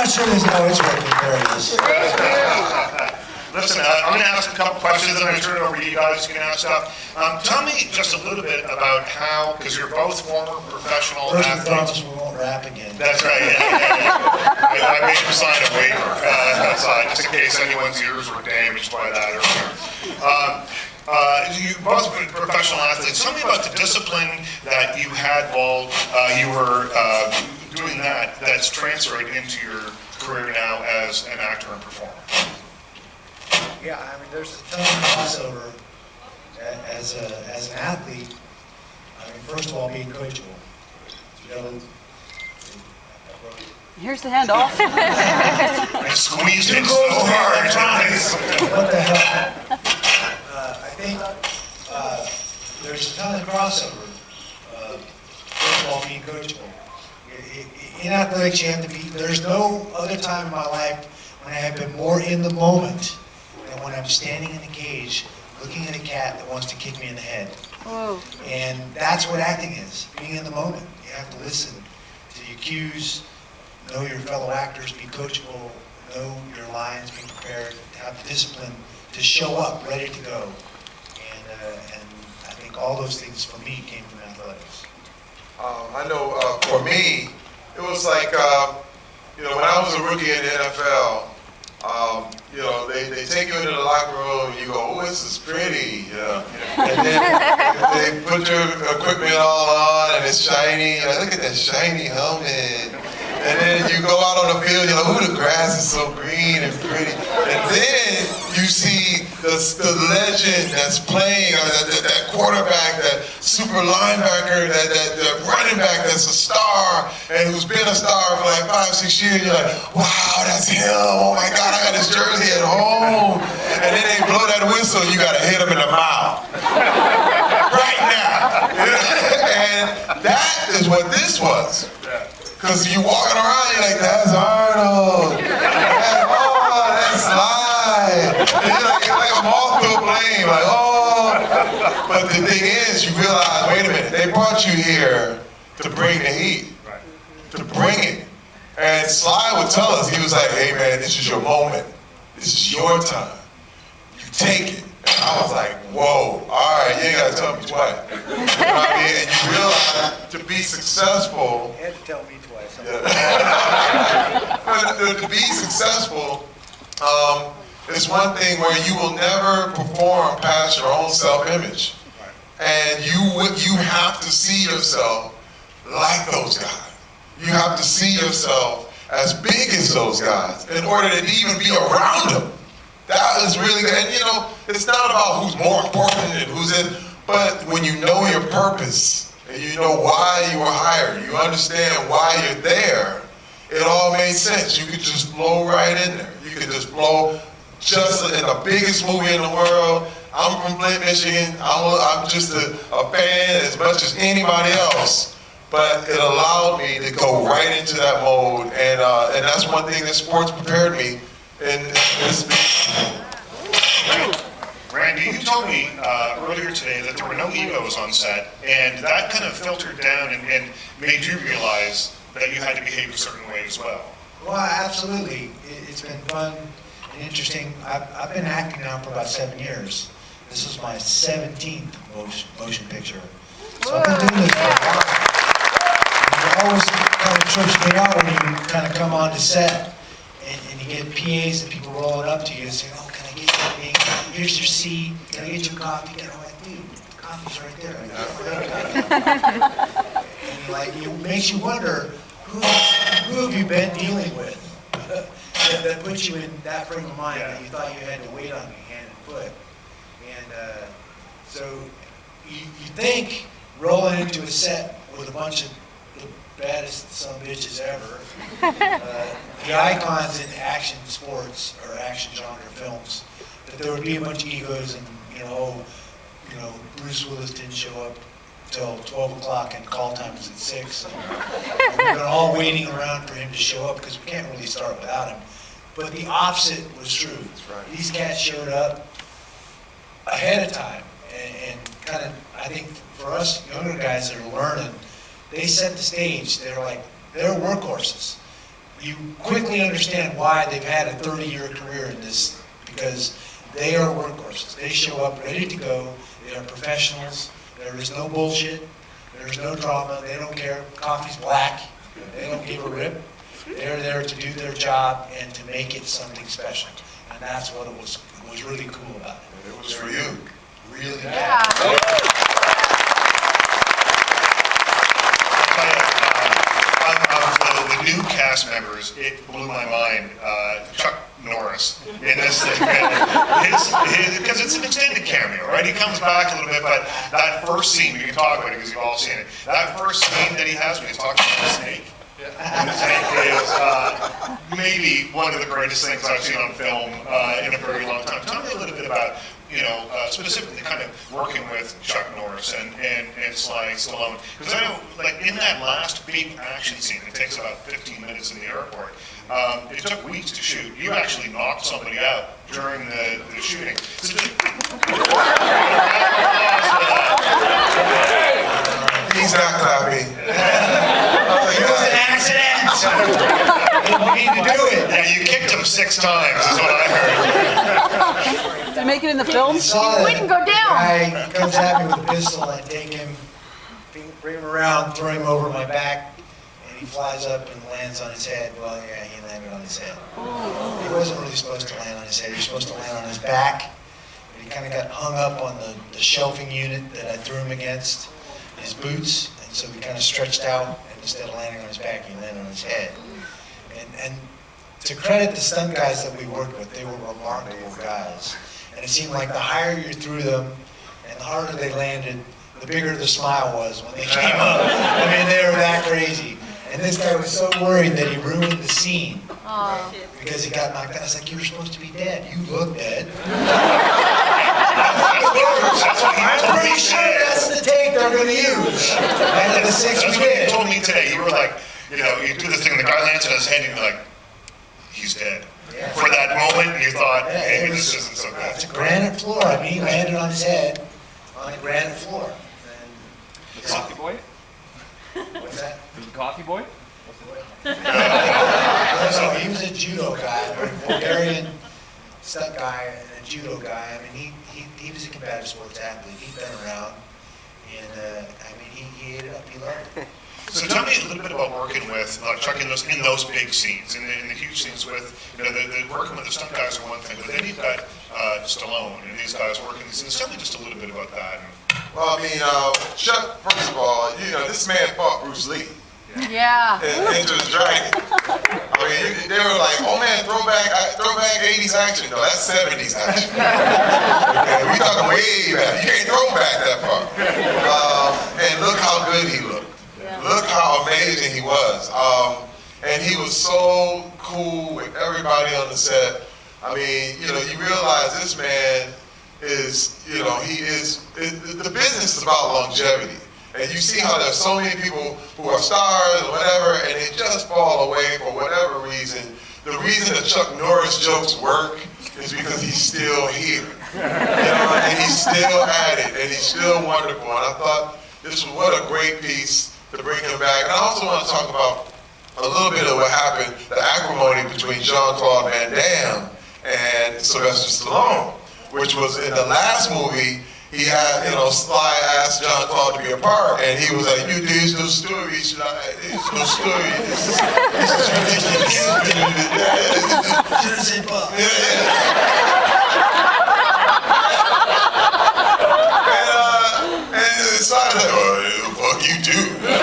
not sure there's no it's working. There it is. Listen, I'm going to ask a couple questions, and I'm going to turn it over to you guys. You can ask stuff. Tell me just a little bit about how, because you're both former professional First and athletes. foremost, we won't rap again. That's right. I made him sign a waiver outside, just in case anyone's ears were damaged by that earlier. You both been professional athletes. Tell me about the discipline that you had while you were doing that. That's transferred into your career now as an actor and performer. Yeah, I mean, there's a ton of crossover as an athlete. I mean, first of all, being coachable. You know, Here's the handoff. I squeezed it so hard. What the hell? I think there's a ton of crossover. First of all, being coachable. In athletics, you have to be. There's no other time in my life when I have been more in the moment than when I'm standing in a cage looking at a cat that wants to kick me in the head. Whoa. And that's what acting is, being in the moment. You have to listen to your cues, know your fellow actors, be coachable, know your lines, be prepared, have the discipline to show up ready to go. And I think all those things for me came from athletics. I know for me, it was like, when I was a rookie in the NFL, they take you into the locker room and you go, oh, this is pretty, and then they put your equipment all on and it's shiny, and I look at that shiny helmet, and then you go out on the field, you're like, ooh, the grass is so green and pretty, and then you see the legend that's playing, that quarterback, that super linebacker, that running back that's a star, and who's been a star for like 5-6 years. You're like, wow, that's him. Oh my God, I got his jersey at home. And then they blow that whistle, and you got to hit him in the mouth. Right now. And that is what this was. Because you walking around, you're like, that's Arnold. That's Sly. And you're like a moth to a flame, like, oh. But the thing is, you realize, wait a minute, they brought you here to bring the heat, to bring it. And Sly would tell us, he was like, hey man, this is your moment. This is your time. You take it. And I was like, whoa, all right, you ain't got to tell me twice. You know what I mean? And you realize to be successful. You had to tell me twice. But to be successful, it's one thing where you will never perform past your own self-image. And you have to see yourself like those guys. You have to see yourself as big as those guys in order to even be around them. That is really good. And it's not about who's more important and who's in, but when you know your purpose and you know why you were hired, you understand why you're there, it all made sense. You could just flow right in there. You could just flow just in the biggest movie in the world. I'm from Flint, Michigan. I'm just a fan as much as anybody else. But it allowed me to go right into that mode, and that's one thing that sports prepared me. Randy, you told me earlier today that there were no egos on set, and that kind of filtered down and made you realize that you had to behave a certain way as well. Well, absolutely. It's been fun and interesting. I've been acting now for about 7 years. This is my 17th motion picture. So I've been doing this for a while. It always kind of trips me out when you kind of come onto set and you get PAs and people rolling up to you and say, oh, can I get you anything? Here's your seat. Can I get you coffee? Can I get you? The coffee's right there. And it makes you wonder, who have you been dealing with that put you in that frame of mind that you thought you had to wait on me hand and foot? And so you think rolling into a set with a bunch of the baddest son of bitches ever, the icons in action sports or action genre films, that there would be a bunch of egos and, Bruce Willis didn't show up till 12 o'clock and call time was at 6. And we've been all waiting around for him to show up because we can't really start without him. But the opposite was true. Right. These cats showed up ahead of time and kind of, I think for us younger guys that are learning, they set the stage. They're workhorses. you quickly understand why they've had a 30-year career in this, because they are workhorses. They show up ready to go. They are professionals. There is no bullshit. There's no drama. They don't care. Coffee's black. They don't give a rip. They're there to do their job and to make it something special. And that's what it was really cool about it. It was for you. Really Yeah. Of the new cast members, it blew my mind. Chuck Norris in this thing, because it's an extended cameo, right? He comes back a little bit, but that first scene, we can talk about it because you've all seen it. That first scene that he has when he's talking to the snake, and the snake is maybe one of the greatest things I've seen on film in a very long time. Tell me a little bit about, specifically kind of working with Chuck Norris and Sly Stallone. Because I know, like, in that last big action scene, it takes about 15 minutes in the airport, it took weeks to shoot. You actually knocked somebody out during the shooting. So He's not clapping. It was an accident! You need to do it. yeah, you kicked him 6 times, is what I heard. Did I make it in the film? You saw We that can go down. guy comes at me with a pistol, I take him, bring him around, throw him over my back, and he flies up and lands on his head. Well, yeah, he landed on his head. He wasn't really supposed to land on his head, he was supposed to land on his back. And he kind of got hung up on the shelving unit that I threw him against, his boots, and so he kind of stretched out, and instead of landing on his back, he landed on his head. And to credit the stunt guys that we worked with, they were remarkable guys. And it seemed like the higher you threw them and the harder they landed, the bigger the smile was when they came up. I mean, they were that crazy. And this guy was so worried that he ruined the scene because he got knocked out. I was like, you were supposed to be dead. You look dead. I'm pretty sure that's the take they're going to use. And the 6 That's we what you did. told me today. You were like, you do this thing, and the guy lands on his head, and you're like, he's dead. Yeah. For that moment, you thought, Yeah, hey, it was- this isn't so It's good. a granite floor. I mean, he landed on his head on a granite floor. And The coffee boy? what's that? The coffee boy? So he was a judo guy, a Bulgarian stunt guy, and a judo guy. I mean, he was a combative sports athlete. He'd been around, and he ate it up. He loved it. So tell me a little bit about working with Chuck in those big scenes, in the huge scenes with, the working with the stunt guys are one thing, but then you've got Stallone and these guys working these scenes. Tell me just a little bit about that. Well, I mean, Chuck, first of all, this man fought Bruce Lee Yeah. in Enter the Dragon. I mean, they were like, oh man, throwback 80s action. No, that's 70s action. Okay, we talking way back. You can't throw back that far. And look how good he looked. Look how amazing he was. And he was so cool with everybody on the set. I mean, you realize this man is, the business is about longevity. And you see how there's so many people who are stars or whatever, and they just fall away for whatever reason. The reason that Chuck Norris jokes work is because he's still here. And he's still at it, and he's still wonderful. And I thought this was what a great piece to bring him back. And I also want to talk about a little bit of what happened, the acrimony between Jean-Claude Van Damme and Sylvester Stallone, which was in the last movie. He had, Sly asked Jean-Claude to be a part, and he was like, there's no story, Sly, there's no story. This is ridiculous. And Sly's like, oh, fuck you too. And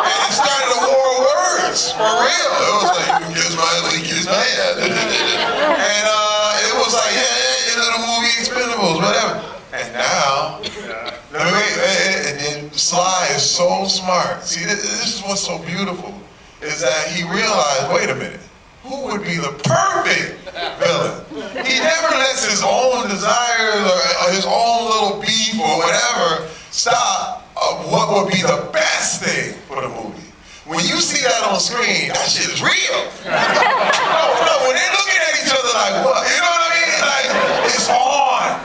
it started a war of words, for real. It was like, kiss my hand. And it was like, the movie Expendables, whatever. And now, and then Sly is so smart. See, this is what's so beautiful, is that he realized, wait a minute, who would be the perfect villain? He never lets his own desires or his own little beef or whatever stop what would be the best thing for the movie. When you see that on screen, that shit is real. No, when they're looking at each other like, what? You know what I mean? Like, it's on.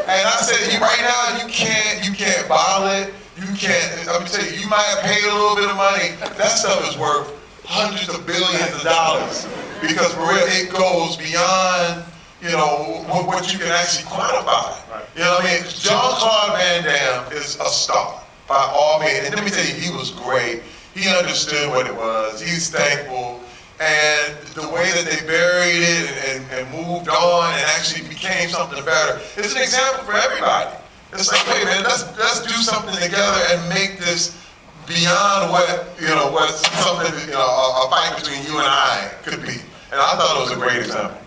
And I said, right now, you can't bottle it. You can't, I'm telling you, you might have paid a little bit of money. That stuff is worth hundreds of billions of dollars because it goes beyond, you know, what you can actually quantify. You know what I mean? Jean-Claude Van Damme is a star by all means. And let me tell you, he was great. He understood what it was. He's thankful. And the way that they buried it and moved on and actually became something better is an example for everybody. It's like, wait, man, let's do something together and make this beyond what something, a fight between you and I could be. And I thought it was a great example.